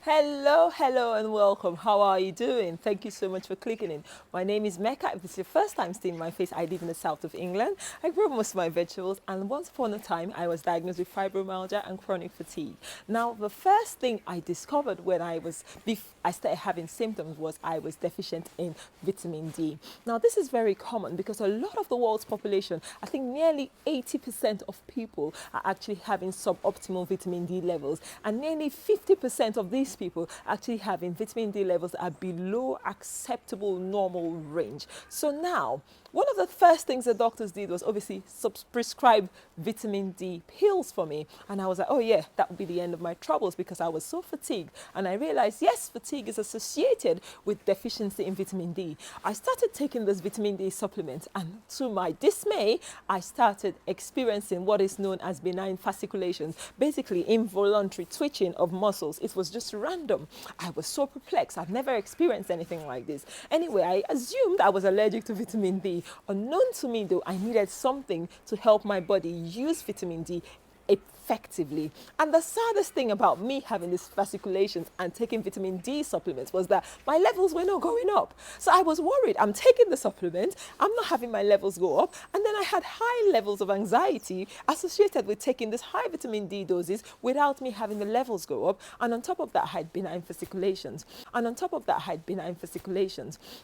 Hello, and welcome. How are you doing? Thank you so much for clicking in. My name is Mecca. If this is your first time seeing my face, I live in the south of England. I grow most of my vegetables, and once upon a time, I was diagnosed with fibromyalgia and chronic fatigue. Now, the first thing I discovered when I started having symptoms was I was deficient in vitamin D. Now, this is very common because a lot of the world's population, I think nearly 80% of people are actually having suboptimal vitamin D levels, and nearly 50% of these people actually having vitamin D levels that are below acceptable normal range. So now, one of the first things the doctors did was obviously prescribe vitamin D pills for me. And I was like, oh yeah, that would be the end of my troubles because I was so fatigued. And I realized, yes, fatigue is associated with deficiency in vitamin D. I started taking this vitamin D supplement, and to my dismay, I started experiencing what is known as benign fasciculations, basically involuntary twitching of muscles. It was just random. I was so perplexed. I've never experienced anything like this. Anyway, I assumed I was allergic to vitamin D. Unknown to me, though, I needed something to help my body use vitamin D effectively. And the saddest thing about me having these fasciculations and taking vitamin D supplements was that my levels were not going up. So I was worried. I'm taking the supplement, I'm not having my levels go up. And then I had high levels of anxiety associated with taking this high vitamin D doses without me having the levels go up. And on top of that, I had benign fasciculations.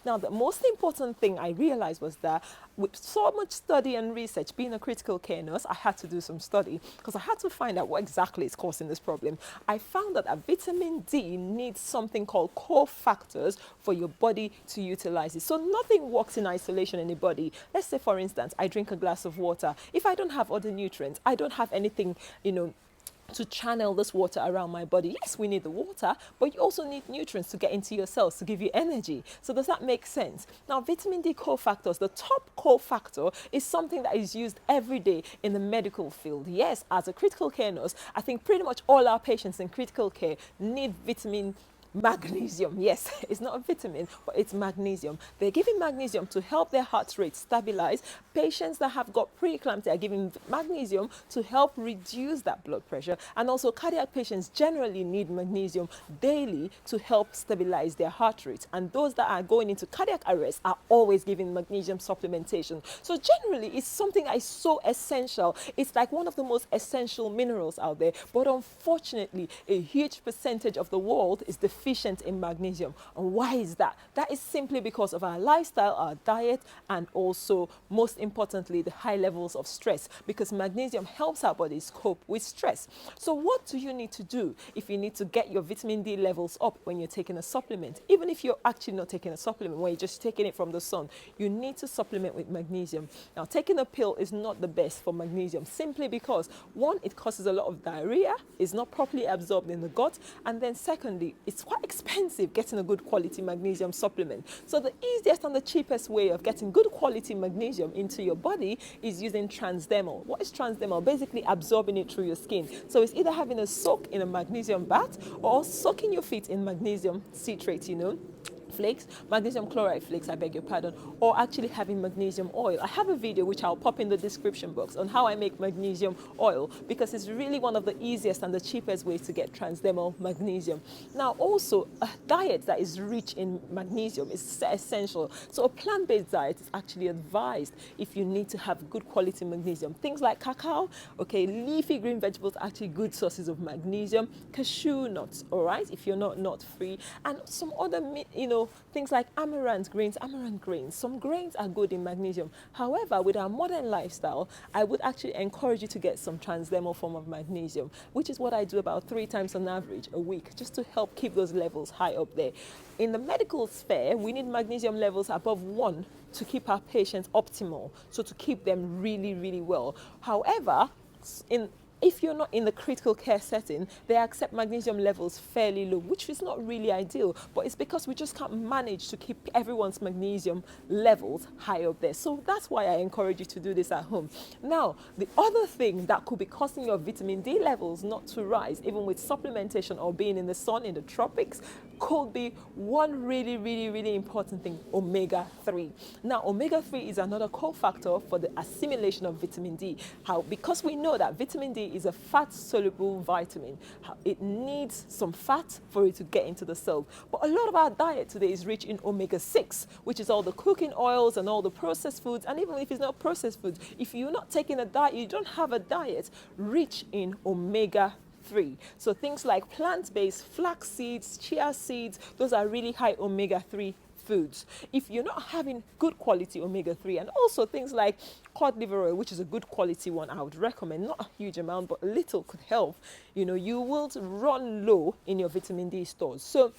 Now, the most important thing I realized was that with so much study and research, being a critical care nurse, I had to do some study because I had to find out what exactly is causing this problem. I found that a vitamin D needs something called cofactors for your body to utilize it. So nothing works in isolation in the body. Let's say, for instance, I drink a glass of water. If I don't have other nutrients, I don't have anything, to channel this water around my body. Yes, we need the water, but you also need nutrients to get into your cells to give you energy. So does that make sense? Now, vitamin D cofactors, the top cofactor is something that is used every day in the medical field. Yes, as a critical care nurse, I think pretty much all our patients in critical care need magnesium. Yes, it's not a vitamin, but it's magnesium. They're giving magnesium to help their heart rate stabilize. Patients that have got preeclampsia are giving magnesium to help reduce that blood pressure. And also cardiac patients generally need magnesium daily to help stabilize their heart rate. And those that are going into cardiac arrest are always giving magnesium supplementation. So generally, it's something that is so essential. It's like one of the most essential minerals out there. But unfortunately, a huge percentage of the world is deficient in magnesium. And why is that? That is simply because of our lifestyle, our diet, and also, most importantly, the high levels of stress, because magnesium helps our bodies cope with stress. So what do you need to do if you need to get your vitamin D levels up when you're taking a supplement? Even if you're actually not taking a supplement, when you're just taking it from the sun, you need to supplement with magnesium. Now, taking a pill is not the best for magnesium, simply because, one, it causes a lot of diarrhea, is not properly absorbed in the gut, and then secondly, it's quite expensive getting a good quality magnesium supplement. So the easiest and the cheapest way of getting good quality magnesium into your body is using transdermal. What is transdermal? Basically absorbing it through your skin. So it's either having a soak in a magnesium bath or soaking your feet in magnesium citrate, flakes, magnesium chloride flakes, I beg your pardon, or actually having magnesium oil. I have a video which I'll pop in the description box on how I make magnesium oil, because it's really one of the easiest and the cheapest ways to get transdermal magnesium. Now, also, a diet that is rich in magnesium is essential. So a plant-based diet is actually advised if you need to have good quality magnesium. Things like cacao, okay, leafy green vegetables are actually good sources of magnesium, cashew nuts, all right, if you're not nut-free, and some other, things like amaranth grains. Some grains are good in magnesium. However, with our modern lifestyle, I would actually encourage you to get some transdermal form of magnesium, which is what I do about 3 times on average a week, just to help keep those levels high up there. In the medical sphere, we need magnesium levels above 1 to keep our patients optimal, so to keep them really, really well. However, if you're not in the critical care setting, they accept magnesium levels fairly low, which is not really ideal, but it's because we just can't manage to keep everyone's magnesium levels high up there. So that's why I encourage you to do this at home. Now, the other thing that could be causing your vitamin D levels not to rise, even with supplementation or being in the sun in the tropics, could be one really important thing, omega-3. Now, omega-3 is another cofactor for the assimilation of vitamin D. How? Because we know that vitamin D is a fat-soluble vitamin. It needs some fat for it to get into the cell. But a lot of our diet today is rich in omega-6, which is all the cooking oils and all the processed foods. And even if it's not processed foods, if you're not taking a diet, you don't have a diet rich in omega-3. So things like plant-based flax seeds, chia seeds, those are really high omega-3 foods. If you're not having good quality omega-3, and also things like cod liver oil, which is a good quality one, I would recommend, not a huge amount, but a little could help, you will run low in your vitamin D stores. So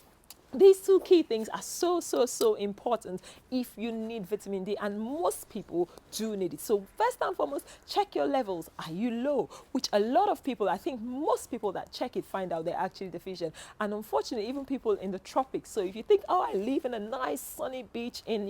these two key things are so important if you need vitamin D, and most people do need it. So first and foremost, check your levels. Are you low? Which a lot of people, I think most people that check it find out they're actually deficient. And unfortunately, even people in the tropics. So if you think, oh, I live in a nice sunny beach in,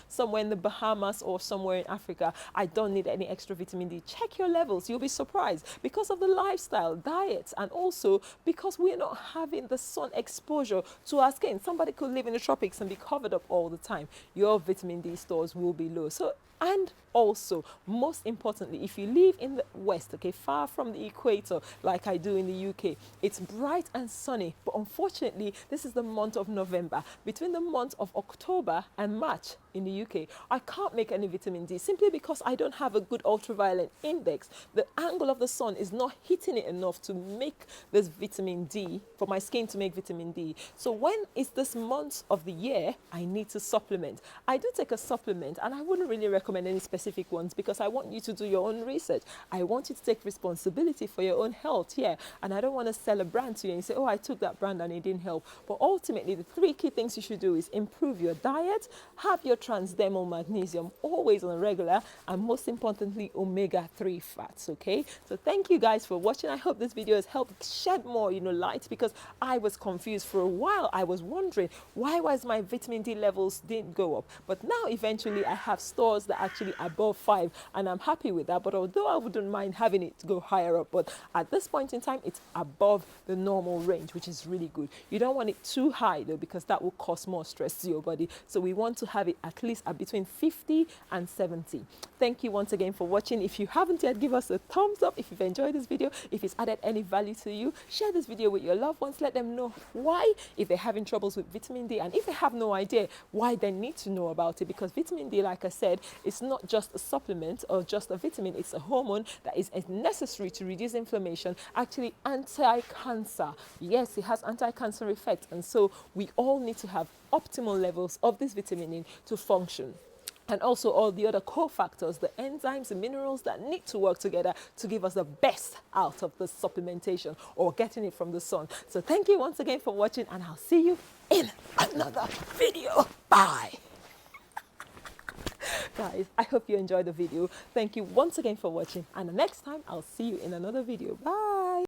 somewhere in the Bahamas or somewhere in Africa, I don't need any extra vitamin D. Check your levels. You'll be surprised because of the lifestyle, diet, and also because we're not having the sun exposure to our skin. Somebody could live in the tropics and be covered up all the time. Your vitamin D stores will be low. So, and also, most importantly, if you live in the West, okay, far from the equator, like I do in the UK, it's bright and sunny. But unfortunately, this is the month of November. Between the month of October and March in the UK, I can't make any vitamin D simply because I don't have a good ultraviolet index. The angle of the sun is not hitting it enough to make this vitamin D, for my skin to make vitamin D. So when it's this month of the year, I need to supplement. I do take a supplement, and I wouldn't really recommend any specific ones because I want you to do your own research. I want you to take responsibility for your own health here, and I don't want to sell a brand to you and say, oh, I took that brand and it didn't help. But ultimately, the three key things you should do is improve your diet, have your transdermal magnesium always on a regular, and most importantly, omega-3 fats. Okay, so thank you guys for watching. I hope this video has helped shed more light, because I was confused for a while. I was wondering why was my vitamin D levels didn't go up, but now eventually I have stores that actually above 5, and I'm happy with that. But although I wouldn't mind having it go higher up, but at this point in time it's above the normal range, which is really good. You don't want it too high though, because that will cause more stress to your body. So we want to have it at least at between 50 and 70. Thank you once again for watching. If you haven't yet, give us a thumbs up if you've enjoyed this video. If it's added any value to you, share this video with your loved ones. Let them know why, if they're having troubles with vitamin D, and if they have no idea why, they need to know about it, because vitamin D, like I said, it's not just a supplement or just a vitamin. It's a hormone that is necessary to reduce inflammation, actually anti-cancer. Yes, it has anti-cancer effect, and so we all need to have optimal levels of this vitamin D to function. And also all the other cofactors, the enzymes, the minerals that need to work together to give us the best out of the supplementation or getting it from the sun. So thank you once again for watching, and I'll see you in another video. Bye. Guys, I hope you enjoyed the video. Thank you once again for watching, and the next time I'll see you in another video. Bye.